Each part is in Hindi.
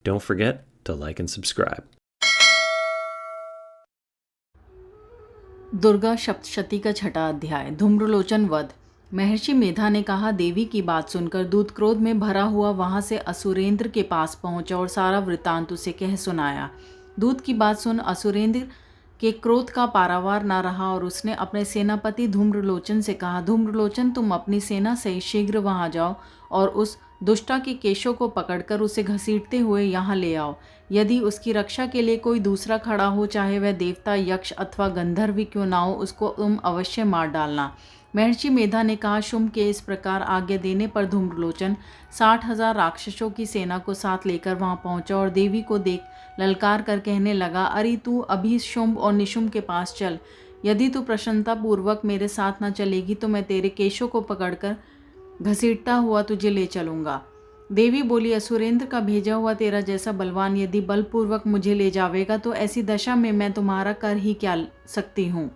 Don't forget to like and subscribe. Durga Saptashati का छठा अध्याय। धूम्रलोचन वध। महर्षि मेधा ने कहा, देवी की बात सुनकर दूत क्रोध में भरा हुआ वहां से असुरेंद्र के पास पहुंचा और सारा वृत्तांत उसे कह सुनाया। दूत की बात सुन असुरेंद्र के क्रोध का पारावार न रहा और उसने अपने सेनापति धूम्रलोचन से कहा, धूम्रलोचन, तुम अपनी सेना सहित शीघ्र वहां जाओ और उस दुष्टा के केशों को पकड़कर उसे घसीटते हुए यहाँ ले आओ। यदि उसकी रक्षा के लिए कोई दूसरा खड़ा हो, चाहे वह देवता, यक्ष अथवा गंधर्व ही क्यों ना हो, उसको तुम अवश्य मार डालना। महर्षि मेधा ने कहा, शुंभ के इस प्रकार आज्ञा देने पर धूम्रलोचन 60,000 राक्षसों की सेना को साथ लेकर वहां पहुंचा और देवी को देख ललकार कर कहने लगा, अरे तू अभी शुंभ और निशुंभ के पास चल। यदि तू प्रसन्नता पूर्वक मेरे साथ न चलेगी तो मैं तेरे केशों को पकड़कर घसीटता हुआ तुझे ले चलूंगा। देवी बोली, असुरेंद्र का भेजा हुआ तेरा जैसा बलवान यदि बलपूर्वक मुझे ले जावेगा तो ऐसी दशा में मैं तुम्हारा कर ही क्या सकती हूँ।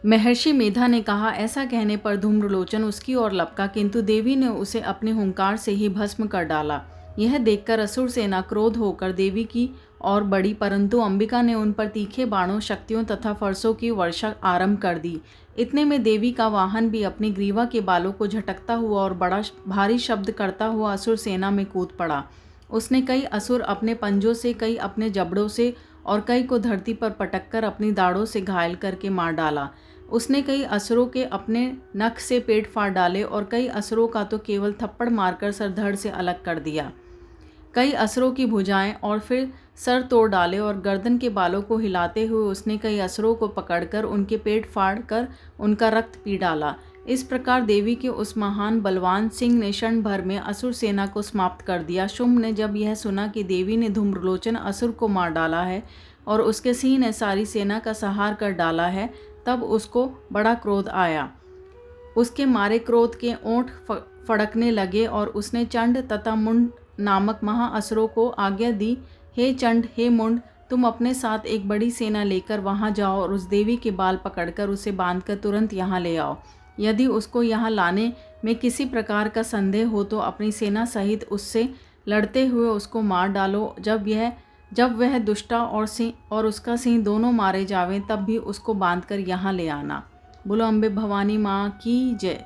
महर्षि मेधा ने कहा, ऐसा कहने पर धूम्रलोचन उसकी ओर लपका, किंतु देवी ने उसे अपने हुंकार से ही भस्म कर डाला। यह देखकर असुर सेना क्रोध होकर देवी की ओर बढ़ी, परंतु अंबिका ने उन पर तीखे बाणों, शक्तियों तथा फरसों की वर्षा आरंभ कर दी। इतने में देवी का वाहन भी अपनी ग्रीवा के बालों को झटकता हुआ और बड़ा भारी शब्द करता हुआ असुर सेना में कूद पड़ा। उसने कई असुर अपने पंजों से, कई अपने जबड़ों से और कई को धरती पर पटककर अपनी दाढ़ों से घायल करके मार डाला। उसने कई असुरों के अपने नख से पेट फाड़ डाले और कई असुरों का तो केवल थप्पड़ मारकर सर धड़ से अलग कर दिया। कई असुरों की भुजाएं और फिर सर तोड़ डाले और गर्दन के बालों को हिलाते हुए उसने कई असुरों को पकड़कर उनके पेट फाड़ कर उनका रक्त पी डाला। इस प्रकार देवी के उस महान बलवान सिंह ने क्षण भर में असुर सेना को समाप्त कर दिया। शुंभ ने जब यह सुना कि देवी ने धूम्रलोचन असुर को मार डाला है और उसके सिंह ने सारी सेना का संहार कर डाला है, तब उसको बड़ा क्रोध आया। उसके मारे क्रोध के ओंठ फड़कने लगे और उसने चंड तथा मुंड नामक महाअसुरों को आज्ञा दी, हे चंड, हे मुंड, तुम अपने साथ एक बड़ी सेना लेकर वहां जाओ और उस देवी के बाल पकड़कर उसे बांधकर तुरंत यहाँ ले आओ। यदि उसको यहाँ लाने में किसी प्रकार का संदेह हो तो अपनी सेना सहित उससे लड़ते हुए उसको मार डालो। जब वह दुष्टा और उसका सिंह दोनों मारे जावें तब भी उसको बांधकर यहाँ ले आना। बोलो अम्बे भवानी माँ की जय।